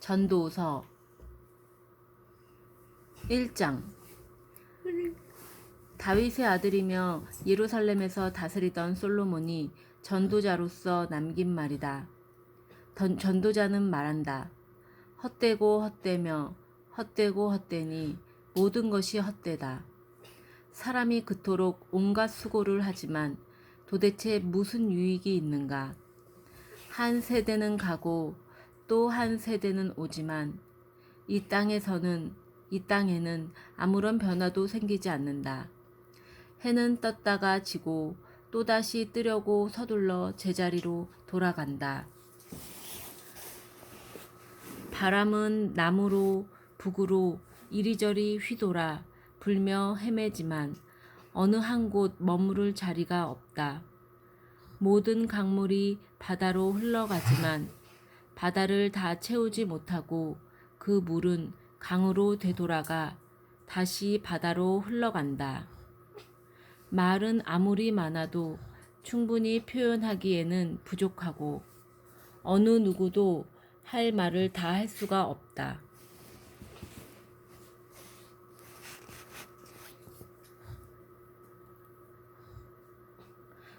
전도서 1장. 다윗의 아들이며 예루살렘에서 다스리던 솔로몬이 전도자로서 남긴 말이다. 전도자는 말한다. 헛되고 헛되며 헛되고 헛되니 모든 것이 헛되다. 사람이 그토록 온갖 수고를 하지만 도대체 무슨 유익이 있는가? 한 세대는 가고 또 한 세대는 오지만 이 땅에는 아무런 변화도 생기지 않는다. 해는 떴다가 지고 또다시 뜨려고 서둘러 제자리로 돌아간다. 바람은 남으로 북으로 이리저리 휘돌아 불며 헤매지만 어느 한 곳 머무를 자리가 없다. 모든 강물이 바다로 흘러가지만 바다를 다 채우지 못하고 그 물은 강으로 되돌아가 다시 바다로 흘러간다. 말은 아무리 많아도 충분히 표현하기에는 부족하고 어느 누구도 할 말을 다 할 수가 없다.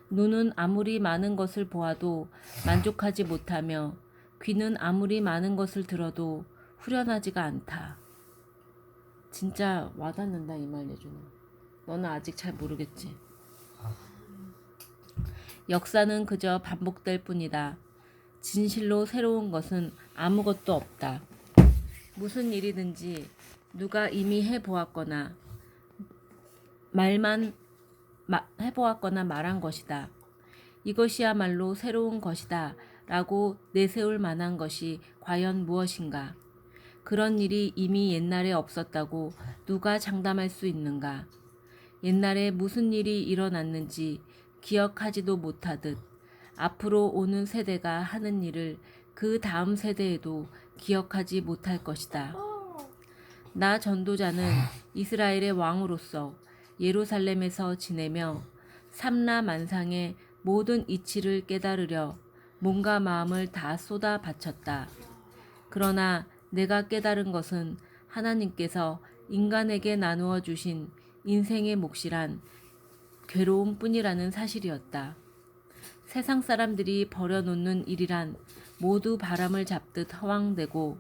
눈은 아무리 많은 것을 보아도 만족하지 못하며 귀는 아무리 많은 것을 들어도 후련하지가 않다. 진짜 와닿는다 이 말 예준아. 너는 아직 잘 모르겠지. 역사는 그저 반복될 뿐이다. 진실로 새로운 것은 아무것도 없다. 무슨 일이든지 누가 이미 해보았거나 말한 것이다. 이것이야말로 새로운 것이다 라고 내세울 만한 것이 과연 무엇인가? 그런 일이 이미 옛날에 없었다고 누가 장담할 수 있는가? 옛날에 무슨 일이 일어났는지 기억하지도 못하듯 앞으로 오는 세대가 하는 일을 그 다음 세대에도 기억하지 못할 것이다. 나 전도자는 이스라엘의 왕으로서 예루살렘에서 지내며 삼라만상의 모든 이치를 깨달으려 몸과 마음을 다 쏟아 바쳤다. 그러나 내가 깨달은 것은 하나님께서 인간에게 나누어 주신 인생의 몫이란 괴로움뿐이라는 사실이었다. 세상 사람들이 버려놓는 일이란 모두 바람을 잡듯 허황되고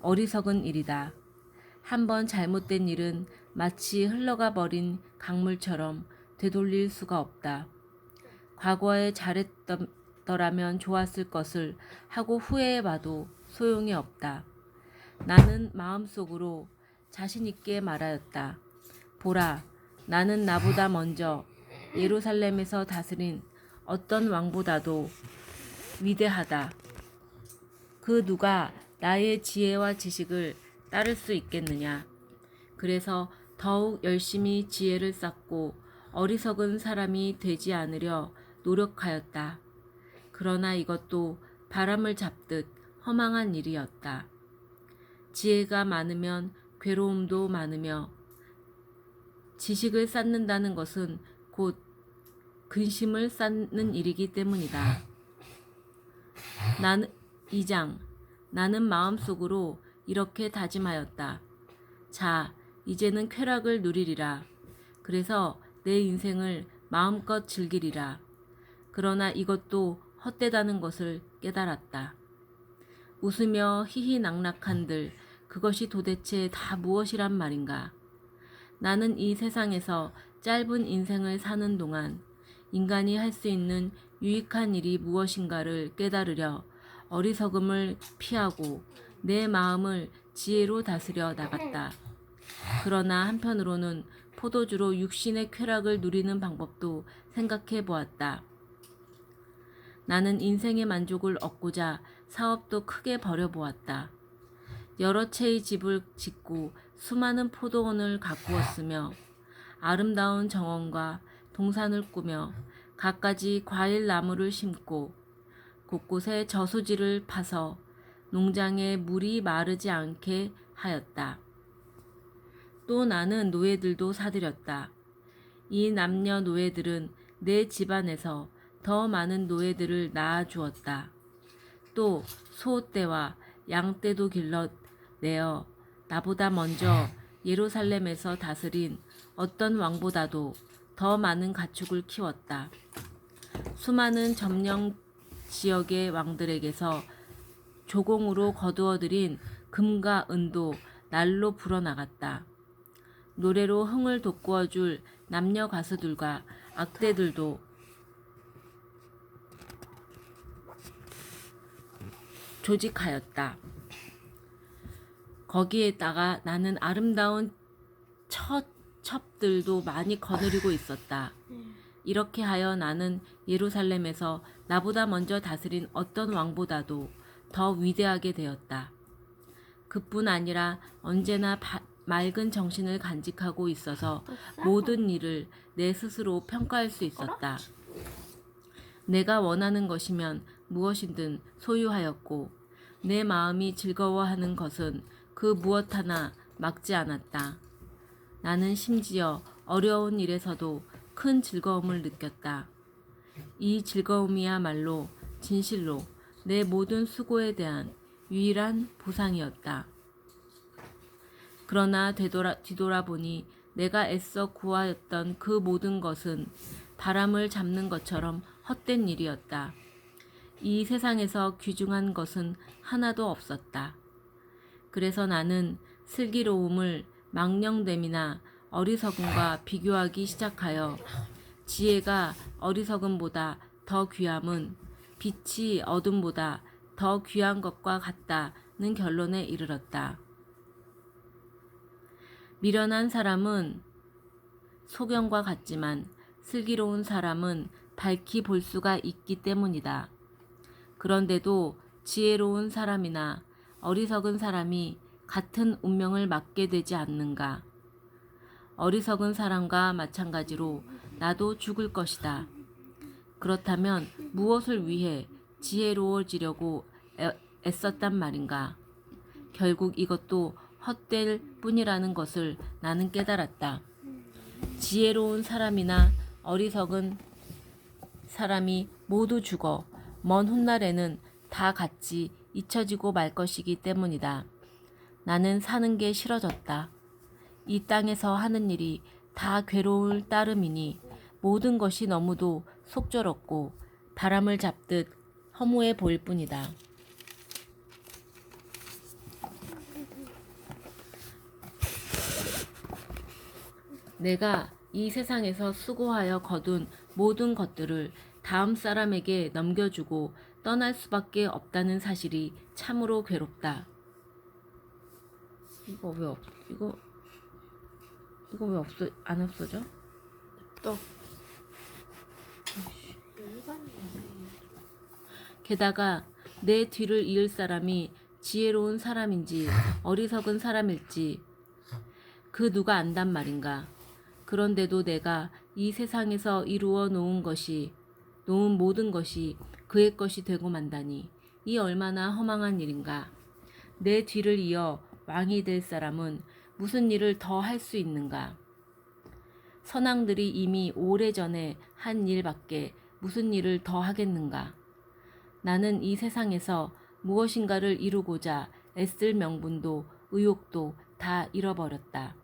어리석은 일이다. 한번 잘못된 일은 마치 흘러가 버린 강물처럼 되돌릴 수가 없다. 과거에 잘했더라면 좋았을 것을 하고 후회해봐도 소용이 없다. 나는 마음속으로 자신 있게 말하였다. 보라, 나는 나보다 먼저 예루살렘에서 다스린 어떤 왕보다도 위대하다. 그 누가 나의 지혜와 지식을 따를 수 있겠느냐. 그래서 더욱 열심히 지혜를 쌓고 어리석은 사람이 되지 않으려 노력하였다. 그러나 이것도 바람을 잡듯 허망한 일이었다. 지혜가 많으면 괴로움도 많으며 지식을 쌓는다는 것은 곧 근심을 쌓는 일이기 때문이다. 2장. 나는 마음속으로 이렇게 다짐하였다. 자, 이제는 쾌락을 누리리라. 그래서 내 인생을 마음껏 즐기리라. 그러나 이것도 헛되다는 것을 깨달았다. 웃으며 희희낙낙한들 그것이 도대체 다 무엇이란 말인가? 나는 이 세상에서 짧은 인생을 사는 동안 인간이 할 수 있는 유익한 일이 무엇인가를 깨달으려 어리석음을 피하고 내 마음을 지혜로 다스려 나갔다. 그러나 한편으로는 포도주로 육신의 쾌락을 누리는 방법도 생각해 보았다. 나는 인생의 만족을 얻고자 사업도 크게 벌여보았다. 여러 채의 집을 짓고 수많은 포도원을 가꾸었으며 아름다운 정원과 동산을 꾸며 갖가지 과일 나무를 심고 곳곳에 저수지를 파서 농장에 물이 마르지 않게 하였다. 또 나는 노예들도 사들였다. 이 남녀 노예들은 내 집안에서 더 많은 노예들을 낳아 주었다. 또 소떼와 양떼도 길러내어 나보다 먼저 예루살렘에서 다스린 어떤 왕보다도 더 많은 가축을 키웠다. 수많은 점령 지역의 왕들에게서 조공으로 거두어들인 금과 은도 날로 불어나갔다. 노래로 흥을 돋구어줄 남녀 가수들과 악대들도 조직하였다. 거기에다가 나는 아름다운 첩들도 많이 거느리고 있었다. 이렇게 하여 나는 예루살렘에서 나보다 먼저 다스린 어떤 왕보다도 더 위대하게 되었다. 그뿐 아니라 언제나 맑은 정신을 간직하고 있어서 모든 일을 내 스스로 평가할 수 있었다. 내가 원하는 것이면 무엇이든 소유하였고 내 마음이 즐거워하는 것은 그 무엇 하나 막지 않았다. 나는 심지어 어려운 일에서도 큰 즐거움을 느꼈다. 이 즐거움이야말로 진실로 내 모든 수고에 대한 유일한 보상이었다. 그러나 뒤돌아보니 내가 애써 구하였던 그 모든 것은 바람을 잡는 것처럼 헛된 일이었다. 이 세상에서 귀중한 것은 하나도 없었다. 그래서 나는 슬기로움을 망령됨이나 어리석음과 비교하기 시작하여 지혜가 어리석음보다 더 귀함은 빛이 어둠보다 더 귀한 것과 같다는 결론에 이르렀다. 미련한 사람은 소경과 같지만 슬기로운 사람은 밝히 볼 수가 있기 때문이다. 그런데도 지혜로운 사람이나 어리석은 사람이 같은 운명을 맞게 되지 않는가? 어리석은 사람과 마찬가지로 나도 죽을 것이다. 그렇다면 무엇을 위해 지혜로워지려고 애썼단 말인가? 결국 이것도 헛될 뿐이라는 것을 나는 깨달았다. 지혜로운 사람이나 어리석은 사람이 모두 죽어 먼 훗날에는 다 같이 잊혀지고 말 것이기 때문이다. 나는 사는 게 싫어졌다. 이 땅에서 하는 일이 다 괴로울 따름이니 모든 것이 너무도 속절없고 바람을 잡듯 허무해 보일 뿐이다. 내가 이 세상에서 수고하여 거둔 모든 것들을 다음 사람에게 넘겨주고 떠날 수밖에 없다는 사실이 참으로 괴롭다. 이거 왜 안 없어져? 또 게다가 내 뒤를 이을 사람이 지혜로운 사람인지 어리석은 사람일지 그 누가 안단 말인가. 그런데도 내가 이 세상에서 이루어 놓은 모든 것이 그의 것이 되고 만다니 이 얼마나 허망한 일인가. 내 뒤를 이어 왕이 될 사람은 무슨 일을 더 할 수 있는가. 선왕들이 이미 오래전에 한 일밖에 무슨 일을 더 하겠는가. 나는 이 세상에서 무엇인가를 이루고자 애쓸 명분도 의욕도 다 잃어버렸다.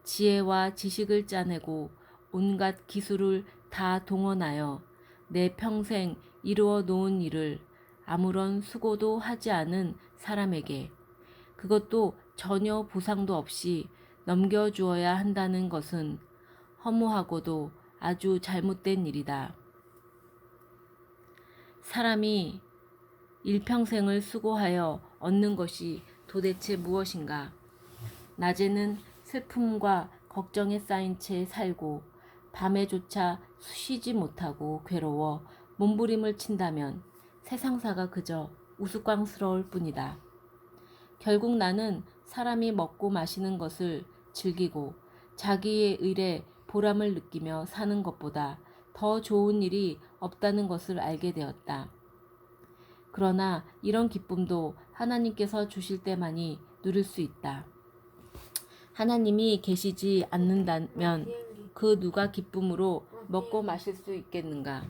지혜와 지식을 짜내고 온갖 기술을 다 동원하여 내 평생 이루어 놓은 일을 아무런 수고도 하지 않은 사람에게, 그것도 전혀 보상도 없이 넘겨주어야 한다는 것은 허무하고도 아주 잘못된 일이다. 사람이 일평생을 수고하여 얻는 것이 도대체 무엇인가? 낮에는 슬픔과 걱정에 쌓인 채 살고 밤에조차 쉬지 못하고 괴로워 몸부림을 친다면 세상사가 그저 우스꽝스러울 뿐이다. 결국 나는 사람이 먹고 마시는 것을 즐기고 자기의 일에 보람을 느끼며 사는 것보다 더 좋은 일이 없다는 것을 알게 되었다. 그러나 이런 기쁨도 하나님께서 주실 때만이 누릴 수 있다. 하나님이 계시지 않는다면 그 누가 기쁨으로 먹고 마실 수 있겠는가?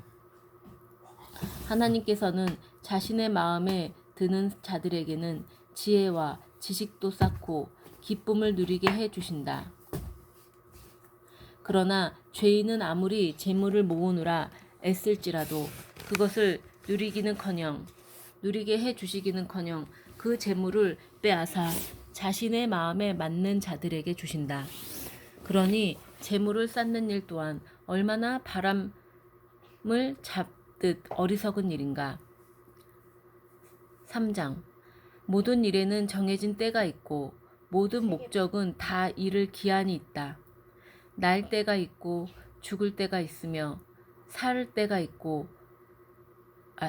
하나님께서는 자신의 마음에 드는 자들에게는 지혜와 지식도 쌓고 기쁨을 누리게 해 주신다. 그러나 죄인은 아무리 재물을 모으느라 애쓸지라도 그것을 누리게 해 주시기는커녕 그 재물을 빼앗아 자신의 마음에 맞는 자들에게 주신다. 그러니 재물을 쌓는 일 또한 얼마나 바람을 잡듯 어리석은 일인가. 3장. 모든 일에는 정해진 때가 있고 모든 목적은 다 이를 기한이 있다. 날 때가 있고 죽을 때가 있으며 살 때가 있고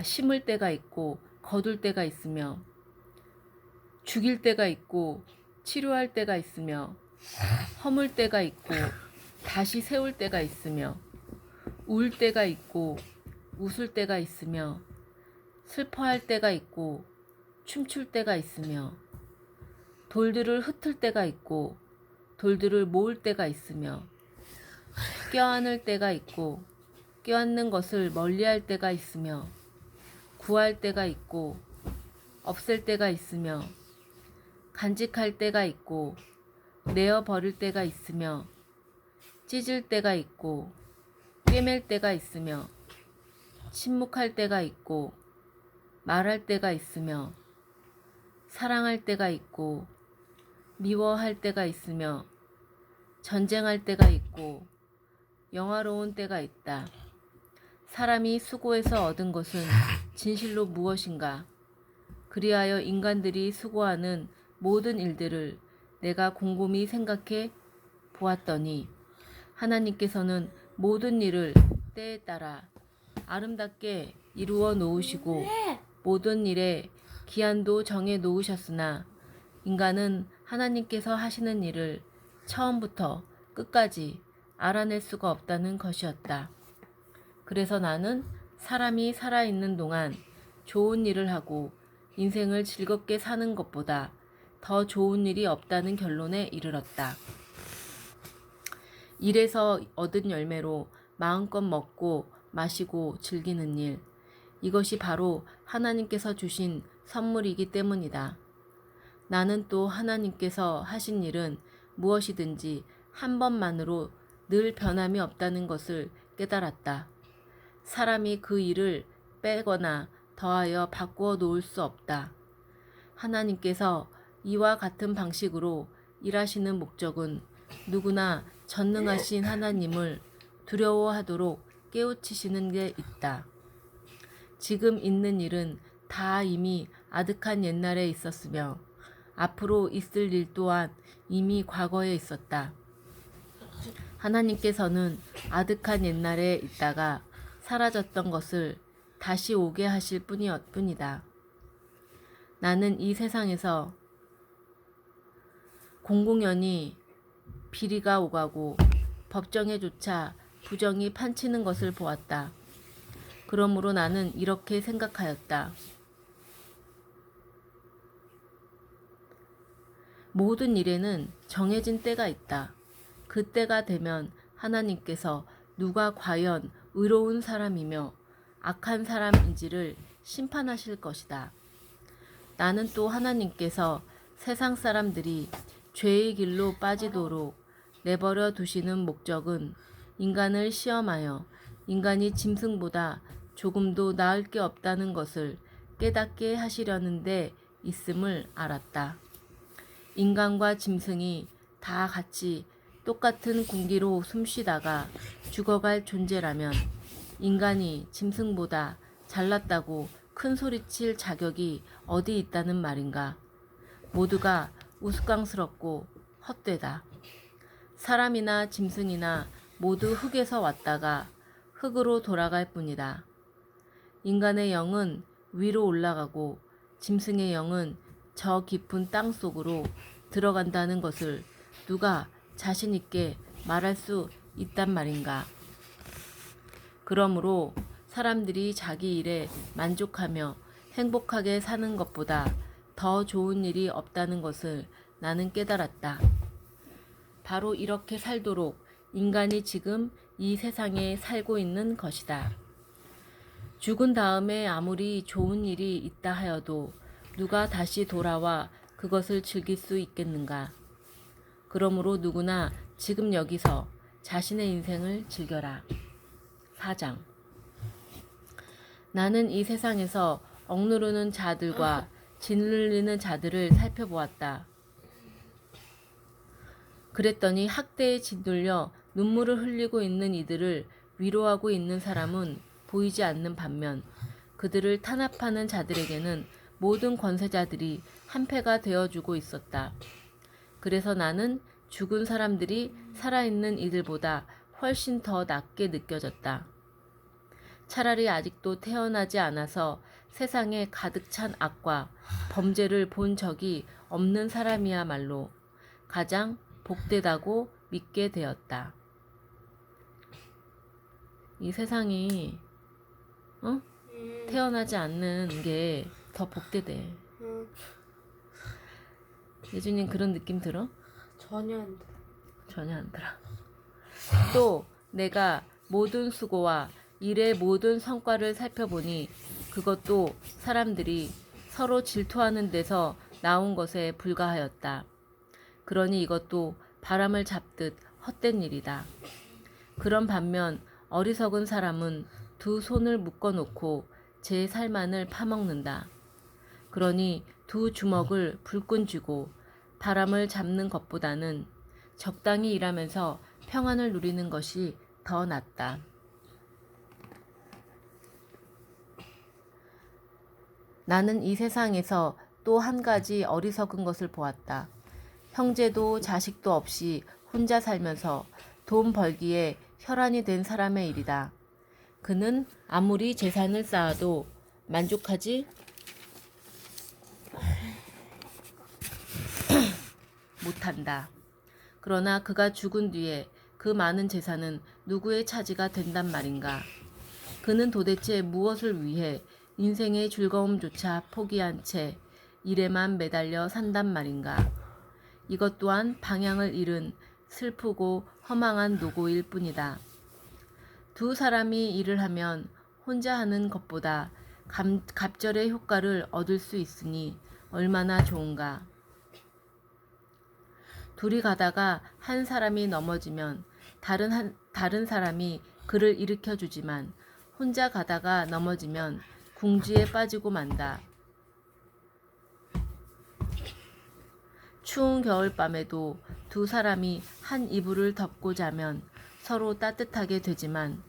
심을 때가 있고 거둘 때가 있으며 죽일 때가 있고 치료할 때가 있으며 허물 때가 있고 다시 세울 때가 있으며 울 때가 있고 웃을 때가 있으며 슬퍼할 때가 있고 춤출 때가 있으며 돌들을 흩을 때가 있고 돌들을 모을 때가 있으며 껴안을 때가 있고 껴안는 것을 멀리할 때가 있으며 구할 때가 있고 없앨 때가 있으며 간직할 때가 있고 내어 버릴 때가 있으며 찢을 때가 있고 꿰맬 때가 있으며 침묵할 때가 있고 말할 때가 있으며 사랑할 때가 있고 미워할 때가 있으며 전쟁할 때가 있고 영화로운 때가 있다. 사람이 수고해서 얻은 것은 진실로 무엇인가? 그리하여 인간들이 수고하는 모든 일들을 내가 곰곰이 생각해 보았더니 하나님께서는 모든 일을 때에 따라 아름답게 이루어 놓으시고 모든 일에 기한도 정해 놓으셨으나 인간은 하나님께서 하시는 일을 처음부터 끝까지 알아낼 수가 없다는 것이었다. 그래서 나는 사람이 살아있는 동안 좋은 일을 하고 인생을 즐겁게 사는 것보다 더 좋은 일이 없다는 결론에 이르렀다. 일에서 얻은 열매로 마음껏 먹고 마시고 즐기는 일, 이것이 바로 하나님께서 주신 선물이기 때문이다. 나는 또 하나님께서 하신 일은 무엇이든지 한 번만으로 늘 변함이 없다는 것을 깨달았다. 사람이 그 일을 빼거나 더하여 바꾸어 놓을 수 없다. 하나님께서 이와 같은 방식으로 일하시는 목적은 누구나 전능하신 하나님을 두려워하도록 깨우치시는 게 있다. 지금 있는 일은 다 이미 아득한 옛날에 있었으며 앞으로 있을 일 또한 이미 과거에 있었다. 하나님께서는 아득한 옛날에 있다가 사라졌던 것을 다시 오게 하실 뿐이다. 나는 이 세상에서 공공연히 비리가 오가고 법정에조차 부정이 판치는 것을 보았다. 그러므로 나는 이렇게 생각하였다. 모든 일에는 정해진 때가 있다. 그 때가 되면 하나님께서 누가 과연 의로운 사람이며 악한 사람인지를 심판하실 것이다. 나는 또 하나님께서 세상 사람들이 죄의 길로 빠지도록 내버려 두시는 목적은 인간을 시험하여 인간이 짐승보다 조금도 나을 게 없다는 것을 깨닫게 하시려는 데 있음을 알았다. 인간과 짐승이 다 같이 똑같은 공기로 숨쉬다가 죽어갈 존재라면 인간이 짐승보다 잘났다고 큰 소리칠 자격이 어디 있다는 말인가. 모두가 우스꽝스럽고 헛되다. 사람이나 짐승이나 모두 흙에서 왔다가 흙으로 돌아갈 뿐이다. 인간의 영은 위로 올라가고 짐승의 영은 저 깊은 땅 속으로 들어간다는 것을 누가 자신 있게 말할 수 있단 말인가. 그러므로 사람들이 자기 일에 만족하며 행복하게 사는 것보다 더 좋은 일이 없다는 것을 나는 깨달았다. 바로 이렇게 살도록 인간이 지금 이 세상에 살고 있는 것이다. 죽은 다음에 아무리 좋은 일이 있다 하여도 누가 다시 돌아와 그것을 즐길 수 있겠는가? 그러므로 누구나 지금 여기서 자신의 인생을 즐겨라. 4장. 나는 이 세상에서 억누르는 자들과 짓눌리는 자들을 살펴보았다. 그랬더니 학대에 짓눌려 눈물을 흘리고 있는 이들을 위로하고 있는 사람은 보이지 않는 반면 그들을 탄압하는 자들에게는 모든 권세자들이 한패가 되어주고 있었다. 그래서 나는 죽은 사람들이 살아있는 이들보다 훨씬 더 낫게 느껴졌다. 차라리 아직도 태어나지 않아서 세상에 가득 찬 악과 범죄를 본 적이 없는 사람이야말로 가장 복되다고 믿게 되었다. 이 세상이 태어나지 않는 게 더 복되대. 예준님 그런 느낌 들어? 전혀 안 돼. 전혀 안 들어. 또 내가 모든 수고와 일의 모든 성과를 살펴보니 그것도 사람들이 서로 질투하는 데서 나온 것에 불과하였다. 그러니 이것도 바람을 잡듯 헛된 일이다. 그런 반면 어리석은 사람은 두 손을 묶어놓고 제 살만을 파먹는다. 그러니 두 주먹을 불끈 쥐고 바람을 잡는 것보다는 적당히 일하면서 평안을 누리는 것이 더 낫다. 나는 이 세상에서 또 한 가지 어리석은 것을 보았다. 형제도 자식도 없이 혼자 살면서 돈 벌기에 혈안이 된 사람의 일이다. 그는 아무리 재산을 쌓아도 만족하지 못한다. 그러나 그가 죽은 뒤에 그 많은 재산은 누구의 차지가 된단 말인가? 그는 도대체 무엇을 위해 인생의 즐거움조차 포기한 채 일에만 매달려 산단 말인가? 이것 또한 방향을 잃은 슬프고 허망한 노고일 뿐이다. 두 사람이 일을 하면 혼자 하는 것보다 갑절의 효과를 얻을 수 있으니 얼마나 좋은가? 둘이 가다가 한 사람이 넘어지면 다른 사람이 그를 일으켜주지만 혼자 가다가 넘어지면 궁지에 빠지고 만다. 추운 겨울밤에도 두 사람이 한 이불을 덮고 자면 서로 따뜻하게 되지만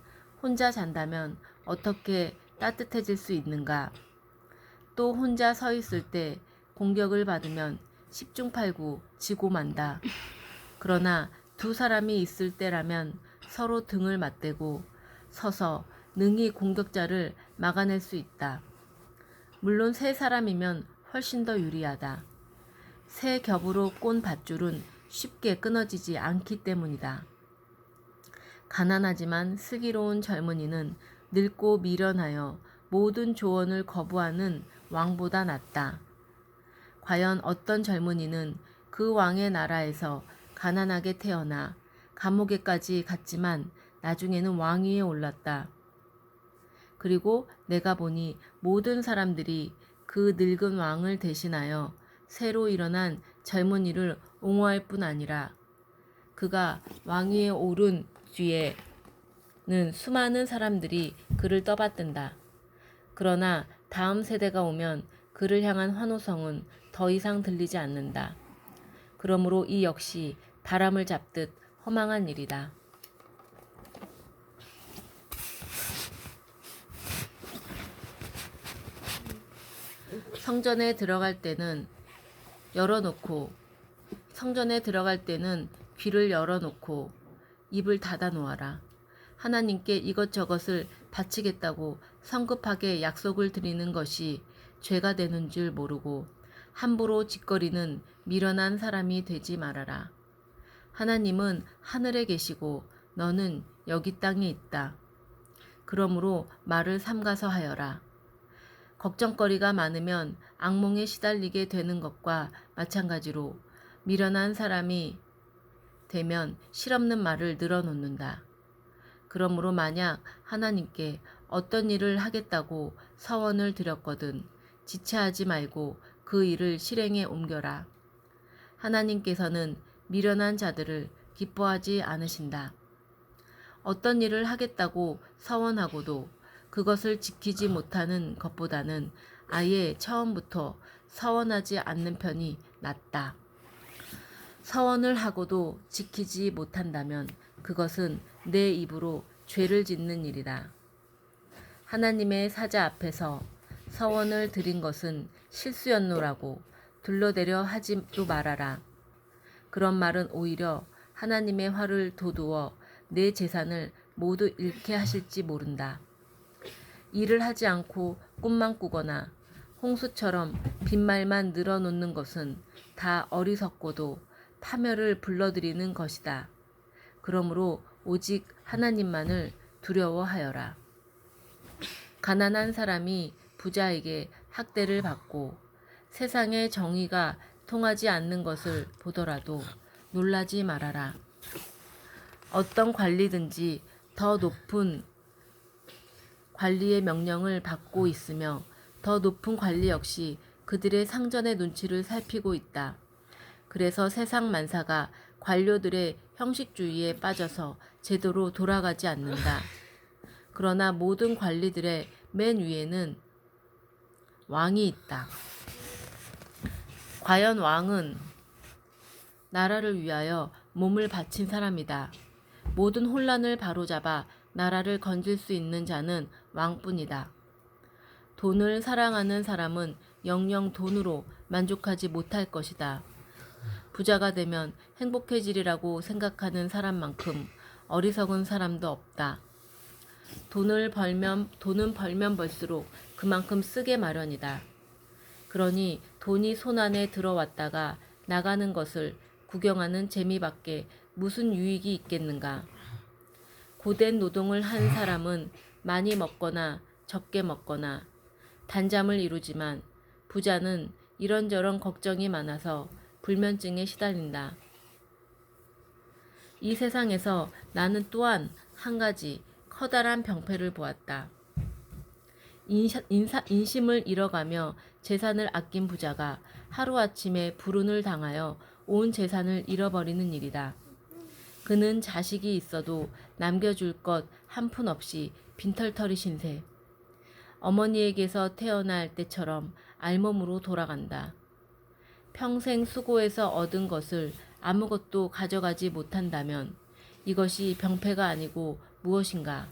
혼자 잔다면 어떻게 따뜻해질 수 있는가? 또 혼자 서 있을 때 공격을 받으면 10중 8구 지고 만다. 그러나 두 사람이 있을 때라면 서로 등을 맞대고 서서 능히 공격자를 막아낼 수 있다. 물론 세 사람이면 훨씬 더 유리하다. 세 겹으로 꼰 밧줄은 쉽게 끊어지지 않기 때문이다. 가난하지만 슬기로운 젊은이는 늙고 미련하여 모든 조언을 거부하는 왕보다 낫다. 과연 어떤 젊은이는 그 왕의 나라에서 가난하게 태어나 감옥에까지 갔지만 나중에는 왕위에 올랐다. 그리고 내가 보니 모든 사람들이 그 늙은 왕을 대신하여 새로 일어난 젊은이를 옹호할 뿐 아니라 그가 왕위에 오른 뒤에는 수많은 사람들이 그를 떠받든다. 그러나 다음 세대가 오면 그를 향한 환호성은 더 이상 들리지 않는다. 그러므로 이 역시 바람을 잡듯 허망한 일이다. 성전에 들어갈 때는 귀를 열어놓고 입을 닫아 놓아라. 하나님께 이것저것을 바치겠다고 성급하게 약속을 드리는 것이 죄가 되는 줄 모르고 함부로 짓거리는 미련한 사람이 되지 말아라. 하나님은 하늘에 계시고 너는 여기 땅에 있다. 그러므로 말을 삼가서 하여라. 걱정거리가 많으면 악몽에 시달리게 되는 것과 마찬가지로 미련한 사람이 되면 실없는 말을 늘어놓는다. 그러므로 만약 하나님께 어떤 일을 하겠다고 서원을 드렸거든 지체하지 말고 그 일을 실행에 옮겨라. 하나님께서는 미련한 자들을 기뻐하지 않으신다. 어떤 일을 하겠다고 서원하고도 그것을 지키지 못하는 것보다는 아예 처음부터 서원하지 않는 편이 낫다. 서원을 하고도 지키지 못한다면 그것은 내 입으로 죄를 짓는 일이다. 하나님의 사자 앞에서 서원을 드린 것은 실수였노라고 둘러대려 하지도 말아라. 그런 말은 오히려 하나님의 화를 돋우어 내 재산을 모두 잃게 하실지 모른다. 일을 하지 않고 꿈만 꾸거나 홍수처럼 빈말만 늘어놓는 것은 다 어리석고도 파멸을 불러들이는 것이다. 그러므로 오직 하나님만을 두려워하여라. 가난한 사람이 부자에게 학대를 받고 세상의 정의가 통하지 않는 것을 보더라도 놀라지 말아라. 어떤 관리든지 더 높은 관리의 명령을 받고 있으며 더 높은 관리 역시 그들의 상전의 눈치를 살피고 있다. 그래서 세상 만사가 관료들의 형식주의에 빠져서 제대로 돌아가지 않는다. 그러나 모든 관리들의 맨 위에는 왕이 있다. 과연 왕은 나라를 위하여 몸을 바친 사람이다. 모든 혼란을 바로잡아 나라를 건질 수 있는 자는 왕뿐이다. 돈을 사랑하는 사람은 영영 돈으로 만족하지 못할 것이다. 부자가 되면 행복해지리라고 생각하는 사람만큼 어리석은 사람도 없다. 돈은 벌면 벌수록 그만큼 쓰게 마련이다. 그러니 돈이 손 안에 들어왔다가 나가는 것을 구경하는 재미밖에 무슨 유익이 있겠는가. 고된 노동을 한 사람은 많이 먹거나 적게 먹거나 단잠을 이루지만 부자는 이런저런 걱정이 많아서 불면증에 시달린다. 이 세상에서 나는 또한 한 가지 커다란 병폐를 보았다. 인심을 잃어가며 재산을 아낀 부자가 하루아침에 불운을 당하여 온 재산을 잃어버리는 일이다. 그는 자식이 있어도 남겨줄 것 한 푼 없이 빈털터리 신세. 어머니에게서 태어날 때처럼 알몸으로 돌아간다. 평생 수고해서 얻은 것을 아무것도 가져가지 못한다면 이것이 병폐가 아니고 무엇인가?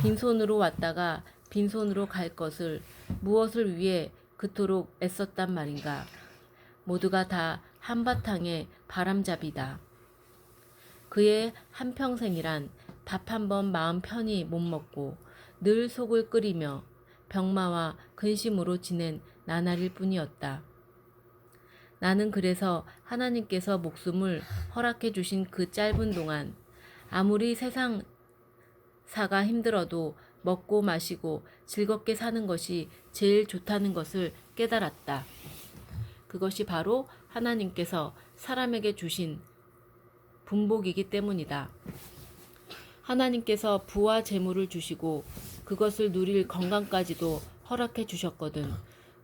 빈손으로 왔다가 빈손으로 갈 것을 무엇을 위해 그토록 애썼단 말인가? 모두가 다 한바탕의 바람잡이다. 그의 한평생이란 밥 한 번 마음 편히 못 먹고 늘 속을 끓이며 병마와 근심으로 지낸 나날일 뿐이었다. 나는 그래서 하나님께서 목숨을 허락해 주신 그 짧은 동안 아무리 세상사가 힘들어도 먹고 마시고 즐겁게 사는 것이 제일 좋다는 것을 깨달았다. 그것이 바로 하나님께서 사람에게 주신 분복이기 때문이다. 하나님께서 부와 재물을 주시고 그것을 누릴 건강까지도 허락해 주셨거든.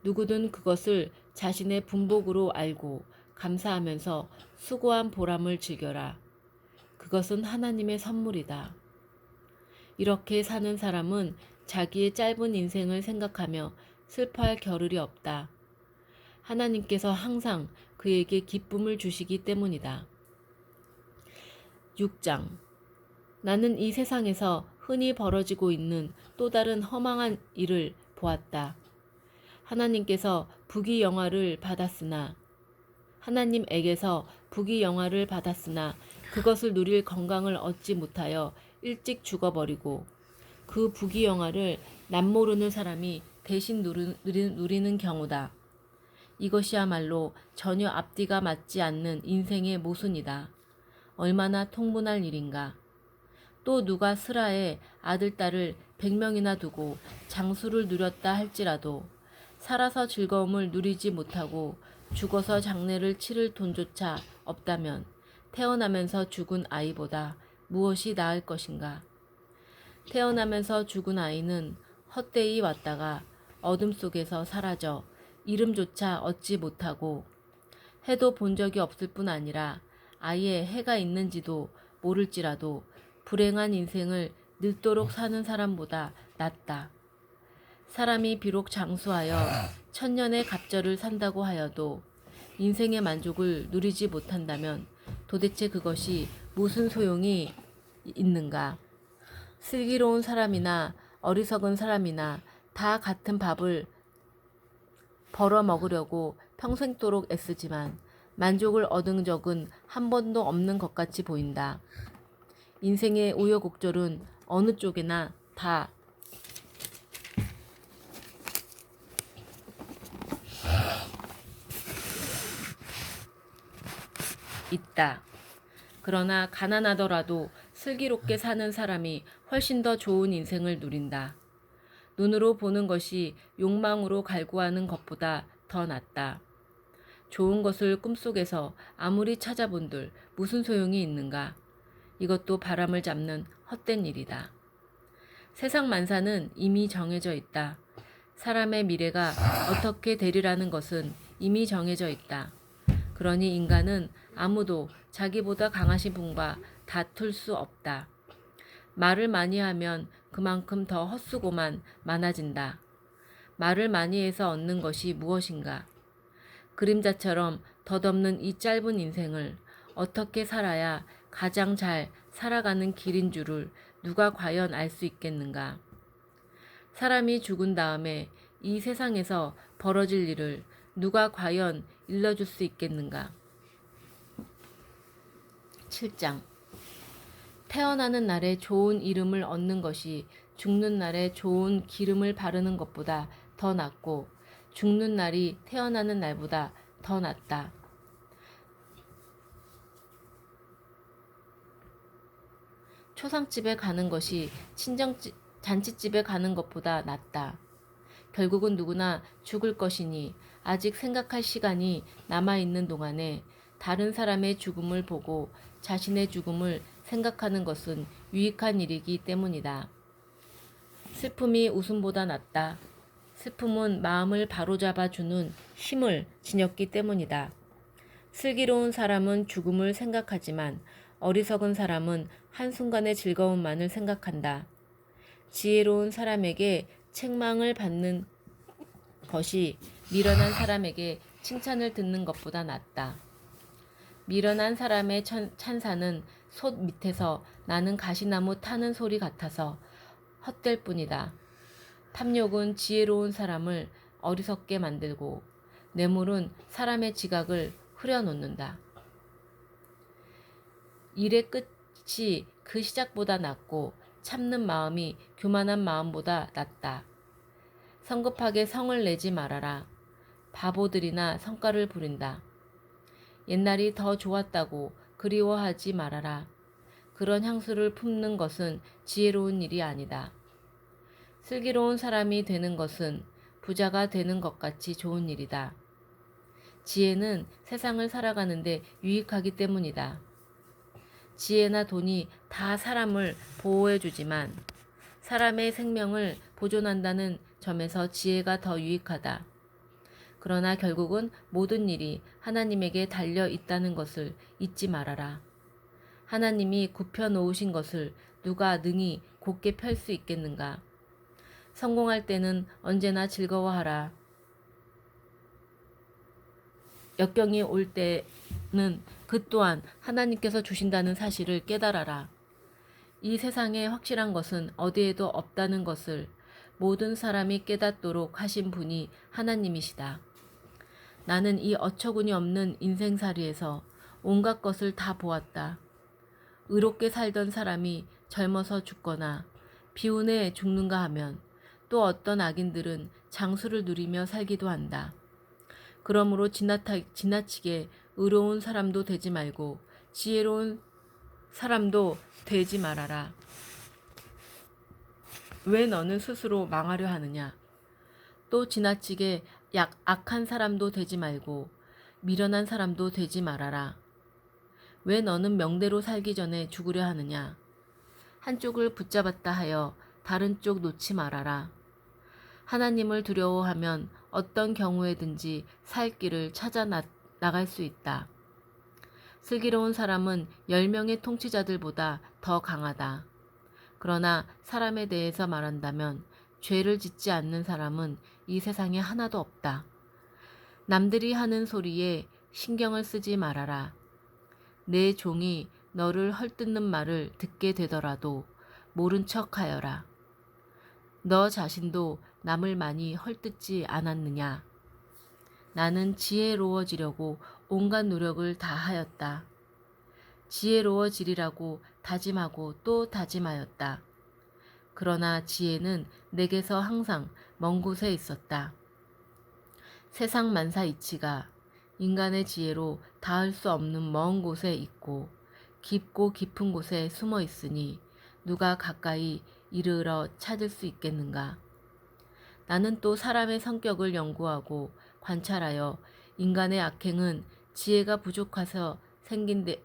누구든 그것을 자신의 분복으로 알고 감사하면서 수고한 보람을 즐겨라. 그것은 하나님의 선물이다. 이렇게 사는 사람은 자기의 짧은 인생을 생각하며 슬퍼할 겨를이 없다. 하나님께서 항상 그에게 기쁨을 주시기 때문이다. 6장. 나는 이 세상에서 흔히 벌어지고 있는 또 다른 허망한 일을 보았다. 하나님에게서 부귀영화를 받았으나 그것을 누릴 건강을 얻지 못하여 일찍 죽어버리고 그 부귀영화를 남모르는 사람이 대신 누리는 경우다. 이것이야말로 전혀 앞뒤가 맞지 않는 인생의 모순이다. 얼마나 통분할 일인가. 또 누가 스라에 아들, 딸을 100명이나 두고 장수를 누렸다 할지라도 살아서 즐거움을 누리지 못하고 죽어서 장례를 치를 돈조차 없다면 태어나면서 죽은 아이보다 무엇이 나을 것인가. 태어나면서 죽은 아이는 헛되이 왔다가 어둠 속에서 사라져 이름조차 얻지 못하고 해도 본 적이 없을 뿐 아니라 아예 해가 있는지도 모를지라도 불행한 인생을 늙도록 사는 사람보다 낫다. 사람이 비록 장수하여 천년의 갑절을 산다고 하여도 인생의 만족을 누리지 못한다면 도대체 그것이 무슨 소용이 있는가? 슬기로운 사람이나 어리석은 사람이나 다 같은 밥을 벌어 먹으려고 평생도록 애쓰지만 만족을 얻은 적은 한 번도 없는 것 같이 보인다. 인생의 우여곡절은 어느 쪽에나 다 있다. 그러나 가난하더라도 슬기롭게 사는 사람이 훨씬 더 좋은 인생을 누린다. 눈으로 보는 것이 욕망으로 갈구하는 것보다 더 낫다. 좋은 것을 꿈속에서 아무리 찾아본들 무슨 소용이 있는가? 이것도 바람을 잡는 헛된 일이다. 세상 만사는 이미 정해져 있다. 사람의 미래가 어떻게 되리라는 것은 이미 정해져 있다. 그러니 인간은 아무도 자기보다 강하신 분과 다툴 수 없다. 말을 많이 하면 그만큼 더 헛수고만 많아진다. 말을 많이 해서 얻는 것이 무엇인가? 그림자처럼 덧없는 이 짧은 인생을 어떻게 살아야 가장 잘 살아가는 길인 줄을 누가 과연 알 수 있겠는가? 사람이 죽은 다음에 이 세상에서 벌어질 일을 누가 과연 일러줄 수 있겠는가? 7장. 태어나는 날에 좋은 이름을 얻는 것이 죽는 날에 좋은 기름을 바르는 것보다 더 낫고 죽는 날이 태어나는 날보다 더 낫다. 초상집에 가는 것이 잔치집에 가는 것보다 낫다. 결국은 누구나 죽을 것이니 아직 생각할 시간이 남아있는 동안에 다른 사람의 죽음을 보고 자신의 죽음을 생각하는 것은 유익한 일이기 때문이다. 슬픔이 웃음보다 낫다. 슬픔은 마음을 바로잡아 주는 힘을 지녔기 때문이다. 슬기로운 사람은 죽음을 생각하지만 어리석은 사람은 한순간의 즐거움만을 생각한다. 지혜로운 사람에게 책망을 받는 것이 미련한 사람에게 칭찬을 듣는 것보다 낫다. 미련한 사람의 찬사는 솥 밑에서 나는 가시나무 타는 소리 같아서 헛될 뿐이다. 탐욕은 지혜로운 사람을 어리석게 만들고 뇌물은 사람의 지각을 흐려놓는다. 일의 끝이 그 시작보다 낫고 참는 마음이 교만한 마음보다 낫다. 성급하게 성을 내지 말아라. 바보들이나 성과를 부린다. 옛날이 더 좋았다고 그리워하지 말아라. 그런 향수를 품는 것은 지혜로운 일이 아니다. 슬기로운 사람이 되는 것은 부자가 되는 것 같이 좋은 일이다. 지혜는 세상을 살아가는데 유익하기 때문이다. 지혜나 돈이 다 사람을 보호해주지만 사람의 생명을 보존한다는 점에서 지혜가 더 유익하다. 그러나 결국은 모든 일이 하나님에게 달려 있다는 것을 잊지 말아라. 하나님이 굽혀 놓으신 것을 누가 능히 곧게 펼 수 있겠는가? 성공할 때는 언제나 즐거워하라. 역경이 올 때는 그 또한 하나님께서 주신다는 사실을 깨달아라. 이 세상에 확실한 것은 어디에도 없다는 것을 모든 사람이 깨닫도록 하신 분이 하나님이시다. 나는 이 어처구니 없는 인생살이에서 온갖 것을 다 보았다. 의롭게 살던 사람이 젊어서 죽거나 비운에 죽는가 하면 또 어떤 악인들은 장수를 누리며 살기도 한다. 그러므로 지나치게 의로운 사람도 되지 말고 지혜로운 사람도 되지 말아라. 왜 너는 스스로 망하려 하느냐? 또 지나치게 악한 사람도 되지 말고 미련한 사람도 되지 말아라. 왜 너는 명대로 살기 전에 죽으려 하느냐? 한쪽을 붙잡았다 하여 다른 쪽 놓지 말아라. 하나님을 두려워하면 어떤 경우에든지 살 길을 찾아 나갈 수 있다. 슬기로운 사람은 10명의 통치자들보다 더 강하다. 그러나 사람에 대해서 말한다면 죄를 짓지 않는 사람은 이 세상에 하나도 없다. 남들이 하는 소리에 신경을 쓰지 말아라. 내 종이 너를 헐뜯는 말을 듣게 되더라도 모른 척하여라. 너 자신도 남을 많이 헐뜯지 않았느냐? 나는 지혜로워지려고 온갖 노력을 다하였다. 지혜로워지리라고 다짐하고 또 다짐하였다. 그러나 지혜는 내게서 항상 먼 곳에 있었다. 세상 만사 이치가 인간의 지혜로 닿을 수 없는 먼 곳에 있고 깊고 깊은 곳에 숨어 있으니 누가 가까이 이르러 찾을 수 있겠는가? 나는 또 사람의 성격을 연구하고 관찰하여 인간의 악행은 지혜가 부족해서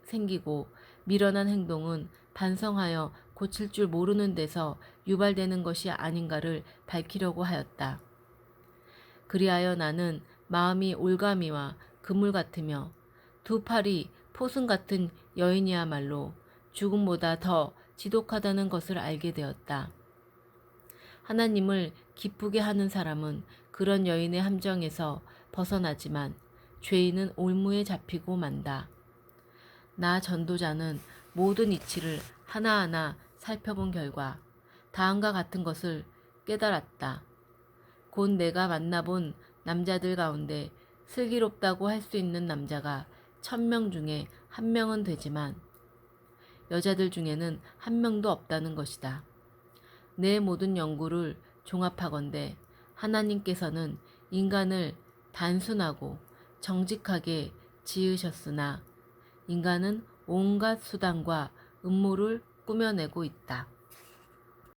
생기고 미련한 행동은 반성하여 고칠 줄 모르는 데서 유발되는 것이 아닌가를 밝히려고 하였다. 그리하여 나는 마음이 올가미와 그물 같으며 두 팔이 포승 같은 여인이야말로 죽음보다 더 지독하다는 것을 알게 되었다. 하나님을 기쁘게 하는 사람은 그런 여인의 함정에서 벗어나지만 죄인은 올무에 잡히고 만다. 나 전도자는 모든 이치를 하나하나 살펴본 결과 다음과 같은 것을 깨달았다. 곧 내가 만나본 남자들 가운데 슬기롭다고 할 수 있는 남자가 1000명 중에 1명은 되지만 여자들 중에는 1명도 없다는 것이다. 내 모든 연구를 종합하건대 하나님께서는 인간을 단순하고 정직하게 지으셨으나 인간은 온갖 수단과 음모를 꾸며내고 있다.